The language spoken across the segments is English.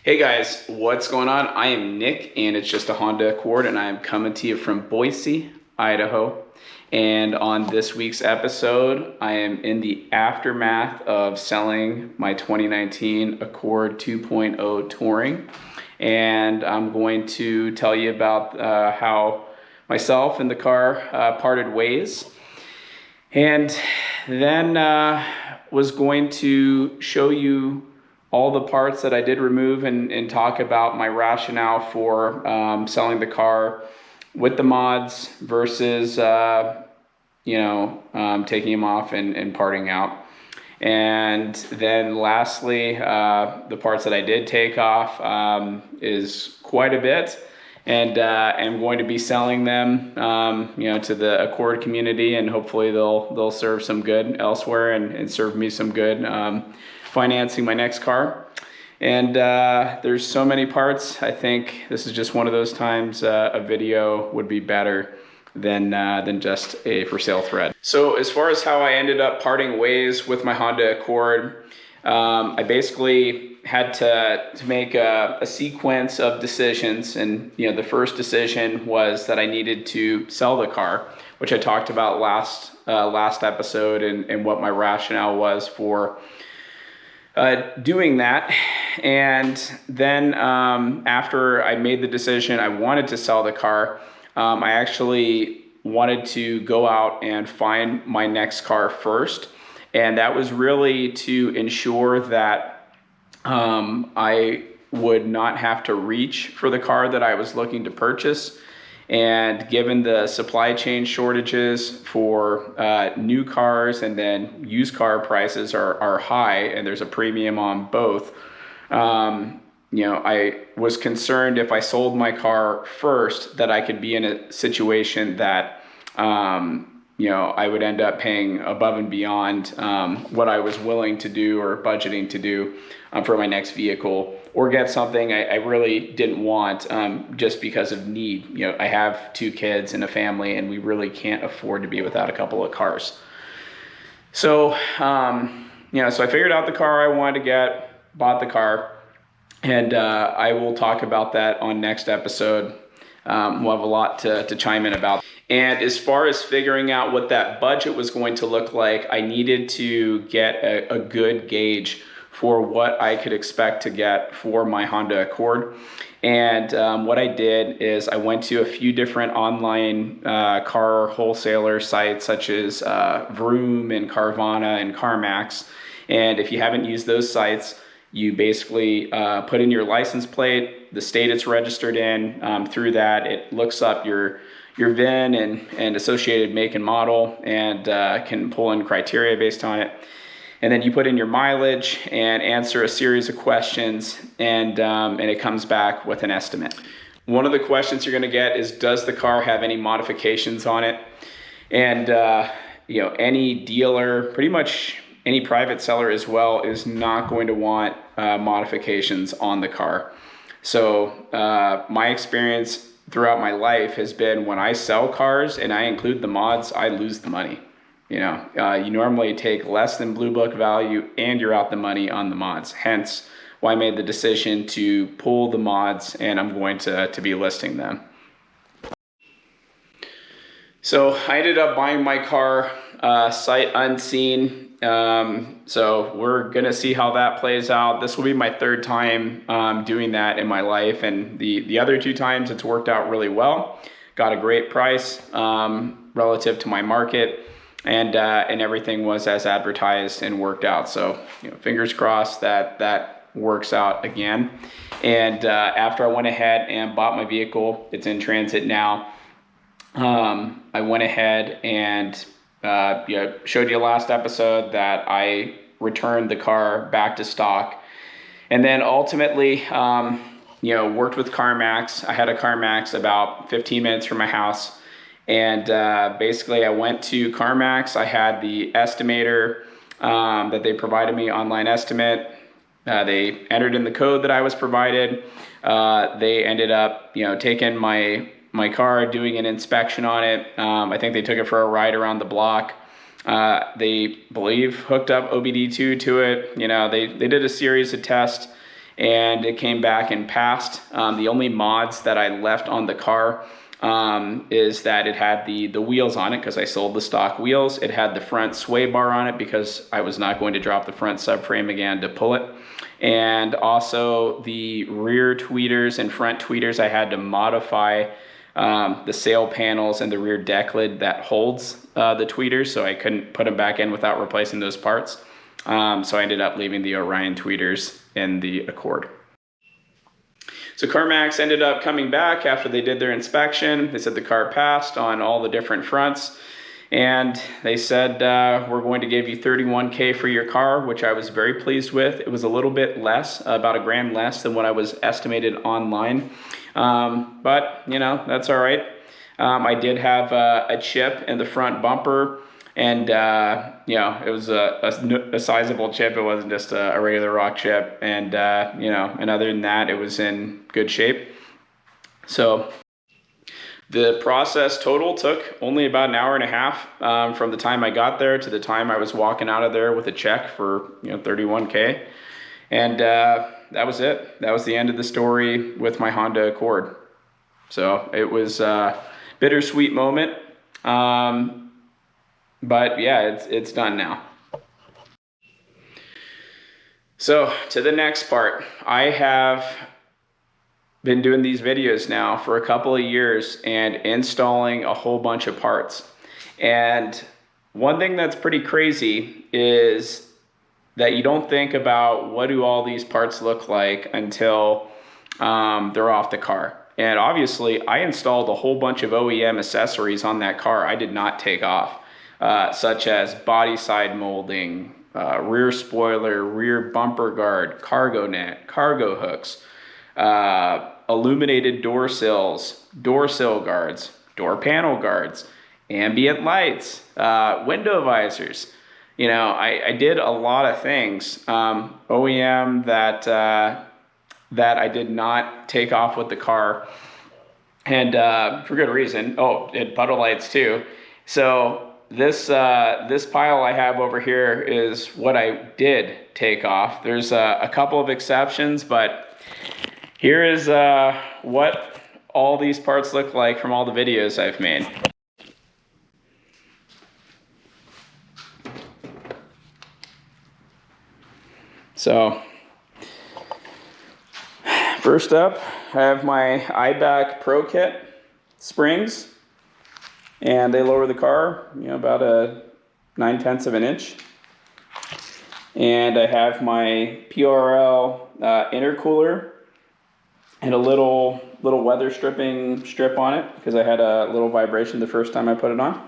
Hey guys, what's going on? I am Nick and it's just a Honda Accord and I am coming to you from Boise, Idaho. And on this week's episode, I am in the aftermath of selling my 2019 Accord 2.0 Touring. And I'm going to tell you about how myself and the car parted ways. And then was going to show you all the parts that I did remove and talk about my rationale for selling the car with the mods versus, taking them off and parting out. And then lastly, the parts that I did take off is quite a bit. And I'm going to be selling them, to the Accord community, and hopefully they'll serve some good elsewhere and serve me some good financing my next car. And there's so many parts. I think this is just one of those times a video would be better than just a for sale thread. So as far as how I ended up parting ways with my Honda Accord, I basically had to make a sequence of decisions. And the first decision was that I needed to sell the car, which I talked about last episode, and what my rationale was for doing that. And then after I made the decision I wanted to sell the car, I actually wanted to go out and find my next car first. And that was really to ensure that I would not have to reach for the car that I was looking to purchase. And given the supply chain shortages for new cars, and then used car prices are high and there's a premium on both, I was concerned if I sold my car first that I could be in a situation that I would end up paying above and beyond what I was willing to do or budgeting to do for my next vehicle, or get something I really didn't want just because of need. I have 2 kids and a family, and we really can't afford to be without a couple of cars. So, so I figured out the car I wanted to get, bought the car, and I will talk about that on next episode. We'll have a lot to chime in about. And as far as figuring out what that budget was going to look like, I needed to get a good gauge for what I could expect to get for my Honda Accord. And what I did is I went to a few different online car wholesaler sites, such as Vroom and Carvana and CarMax. And if you haven't used those sites, you basically put in your license plate, the state it's registered in. Through that, it looks up your VIN and associated make and model, and can pull in criteria based on it. And then you put in your mileage and answer a series of questions, and it comes back with an estimate. One of the questions you're going to get is, does the car have any modifications on it? And any dealer, pretty much any private seller as well, is not going to want modifications on the car. So my experience throughout my life has been, when I sell cars and I include the mods, I lose the money. You normally take less than Blue Book value and you're out the money on the mods. Hence why I made the decision to pull the mods, and I'm going to be listing them. So I ended up buying my car sight unseen. So we're going to see how that plays out. This will be my 3rd time doing that in my life. And the other 2 times it's worked out really well. Got a great price relative to my market. And everything was as advertised and worked out. So fingers crossed that works out again. And after I went ahead and bought my vehicle, it's in transit now. I went ahead and showed you last episode that I returned the car back to stock, and then ultimately worked with CarMax. I had a CarMax about 15 minutes from my house. And basically I went to CarMax. I had the estimator that they provided me, online estimate. They entered in the code that I was provided. They ended up, taking my car, doing an inspection on it. I think they took it for a ride around the block. They believe hooked up OBD2 to it. They did a series of tests. and it came back and passed. The only mods that I left on the car is that it had the wheels on it, because I sold the stock wheels. It had the front sway bar on it because I was not going to drop the front subframe again to pull it. And also the rear tweeters and front tweeters, I had to modify the sail panels and the rear deck lid that holds the tweeters, so I couldn't put them back in without replacing those parts. So I ended up leaving the Orion tweeters in the Accord. So CarMax ended up coming back after they did their inspection. They said the car passed on all the different fronts, and they said, we're going to give you $31K for your car, which I was very pleased with. It was a little bit less, about $1,000 less than what I was estimated online. But you know, that's all right. I did have a chip in the front bumper, and you know, it was a sizable chip. It wasn't just a regular rock chip, and you know, and other than that, it was in good shape. So the process total took only about an hour and a half from the time I got there to the time I was walking out of there with a check for, you know, $31K. And that was it. That was the end of the story with my Honda Accord. So it was a bittersweet moment. But yeah, it's done now. So to the next part, I have been doing these videos now for a couple of years and installing a whole bunch of parts. And one thing that's pretty crazy is that you don't think about what do all these parts look like until they're off the car. And obviously I installed a whole bunch of OEM accessories on that car I did not take off, such as body side molding, rear spoiler, rear bumper guard, cargo net, cargo hooks, illuminated door sills, door sill guards, door panel guards, ambient lights, window visors. You know, I did a lot of things, OEM that I did not take off with the car, and for good reason. Oh, and puddle lights too. So this pile I have over here is what I did take off. There's a couple of exceptions, but here is what all these parts look like from all the videos I've made. So first up, I have my iBack Pro Kit springs, and they lower the car, you know, about a 9/10 of an inch. And I have my PRL intercooler and a little weather stripping strip on it because I had a little vibration the first time I put it on.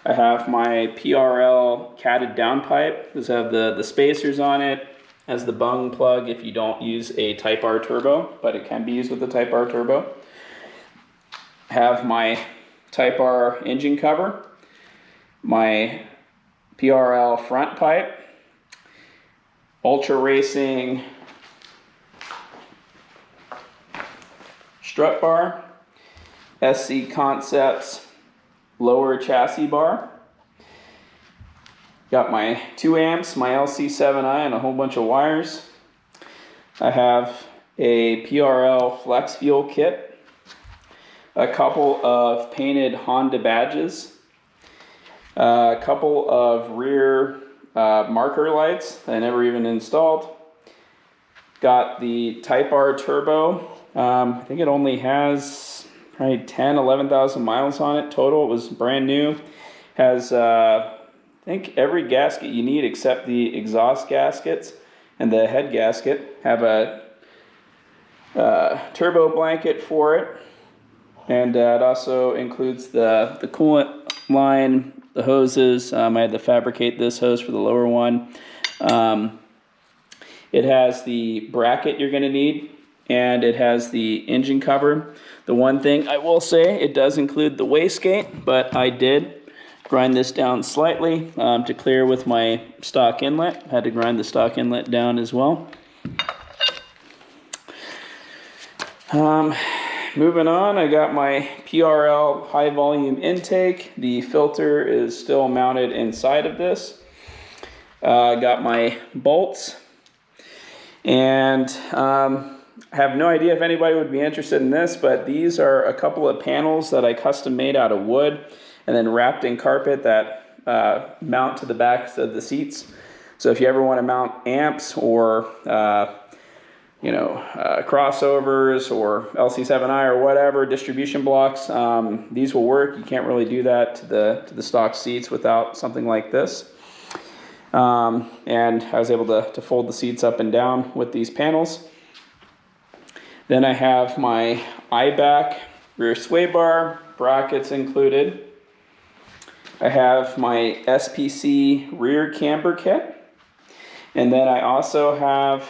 I have my PRL catted downpipe. These have the spacers on it. Has the bung plug if you don't use a Type R turbo, but it can be used with the Type R turbo. Have my Type R engine cover, my PRL front pipe, Ultra Racing strut bar, SC Concepts lower chassis bar. Got my 2 amps, my LC7i, and a whole bunch of wires. I have a PRL flex fuel kit, a couple of painted Honda badges, a couple of rear marker lights that I never even installed. Got the Type R turbo. I think it only has probably 10, 11,000 miles on it total. It was brand new. Has I think every gasket you need except the exhaust gaskets and the head gasket. Have a turbo blanket for it, and it also includes the coolant line, the hoses. I had to fabricate this hose for the lower one. It has the bracket you're going to need, and it has the engine cover. The one thing I will say, it does include the wastegate, but I did grind this down slightly to clear with my stock inlet. Had to grind the stock inlet down as well. Moving on, I got my PRL high volume intake. The filter is still mounted inside of this. I got my bolts, And I have no idea if anybody would be interested in this, but these are a couple of panels that I custom made out of wood and then wrapped in carpet that mount to the backs of the seats. So if you ever want to mount amps or crossovers or LC7i or whatever distribution blocks, these will work. You can't really do that to the stock seats without something like this. And I was able to fold the seats up and down with these panels. Then I have my iBack rear sway bar, brackets included. I have my SPC rear camber kit. And then I also have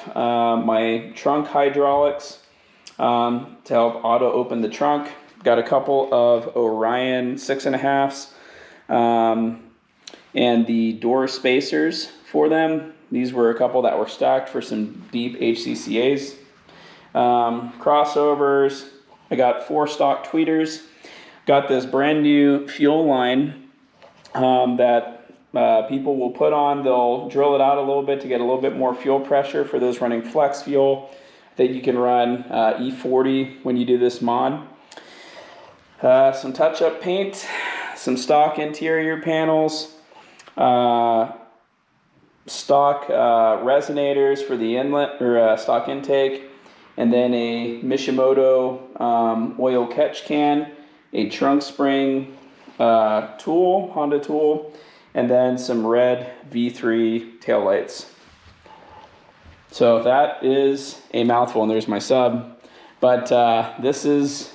my trunk hydraulics to help auto open the trunk. Got a couple of Orion 6.5s and the door spacers for them. These were a couple that were stacked for some deep HCCAs. Crossovers. I got 4 stock tweeters. Got this brand new fuel line that people will put on. They'll drill it out a little bit to get a little bit more fuel pressure for those running flex fuel. That you can run E40 when you do this mod. Some touch-up paint, some stock interior panels, stock resonators for the inlet or stock intake, and then a Mishimoto oil catch can, a trunk spring tool, Honda tool, and then some red V3 taillights. So that is a mouthful, and there's my sub. But this is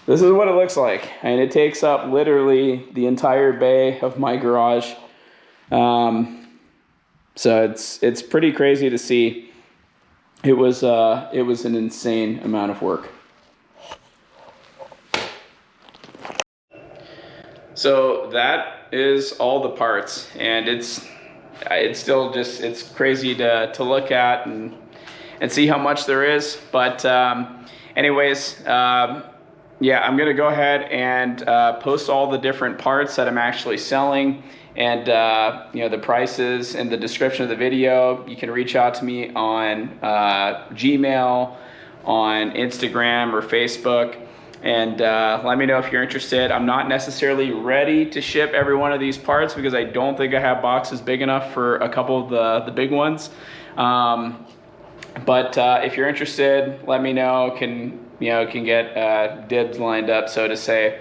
what it looks like, and it takes up literally the entire bay of my garage. So it's pretty crazy to see. It was an insane amount of work. So that is all the parts, and it's still just, it's crazy to look at and see how much there is. But anyways, yeah, I'm gonna go ahead and post all the different parts that I'm actually selling, and the prices in the description of the video. You can reach out to me on Gmail, on Instagram or Facebook, and let me know if you're interested. I'm not necessarily ready to ship every one of these parts because I don't think I have boxes big enough for a couple of the big ones. But if you're interested, let me know. Can get dibs lined up, so to say.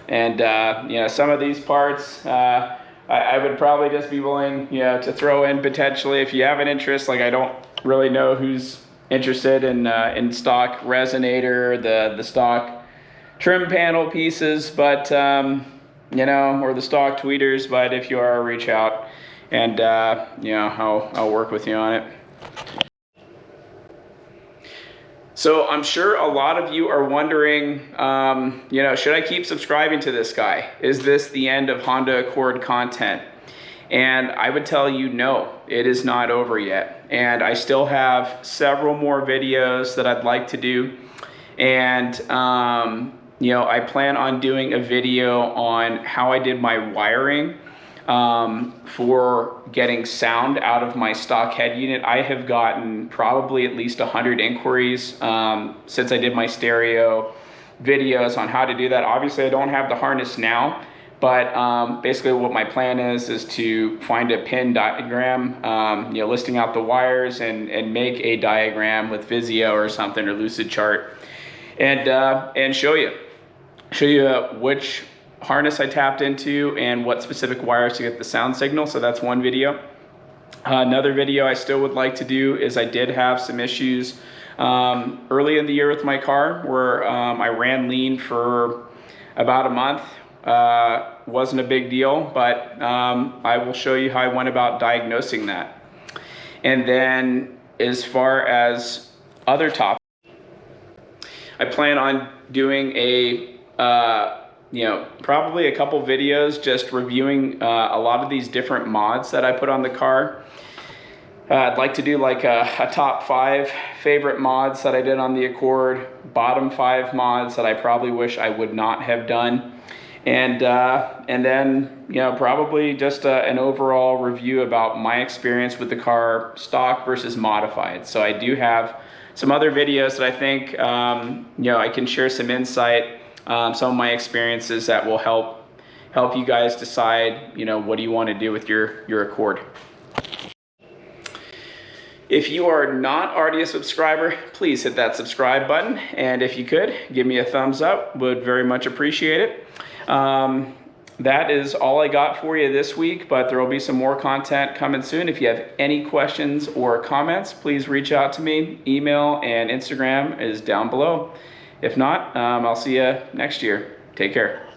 And some of these parts I would probably just be willing to throw in potentially if you have an interest. Like, I don't really know who's interested in stock resonator, the stock trim panel pieces, but or the stock tweeters. But if you are, reach out, and I'll work with you on it. So I'm sure a lot of you are wondering, should I keep subscribing to this guy? Is this the end of Honda Accord content? And I would tell you, no, it is not over yet. And I still have several more videos that I'd like to do. And, I plan on doing a video on how I did my wiring for getting sound out of my stock head unit. I have gotten probably at least 100 inquiries since I did my stereo videos on how to do that. Obviously, I don't have the harness now, but basically what my plan is to find a pin diagram, listing out the wires, and make a diagram with Visio or something, or Lucid Chart, and show you which harness I tapped into and what specific wires to get the sound signal. So that's one video. Another video I still would like to do is I did have some issues early in the year with my car where I ran lean for about a month. Wasn't a big deal, but I will show you how I went about diagnosing that. And then as far as other topics, I plan on doing probably a couple videos just reviewing a lot of these different mods that I put on the car. I'd like to do like a top 5 favorite mods that I did on the Accord, bottom 5 mods that I probably wish I would not have done, and then, you know, probably just an overall review about my experience with the car, stock versus modified. So I do have some other videos that I think, you know, I can share some insight, some of my experiences that will help you guys decide, you know, what do you want to do with your Accord. If you are not already a subscriber, please hit that subscribe button. And if you could, give me a thumbs up, would very much appreciate it. That is all I got for you this week, but there will be some more content coming soon. If you have any questions or comments, please reach out to me. Email and Instagram is down below. If not, I'll see you next year. Take care.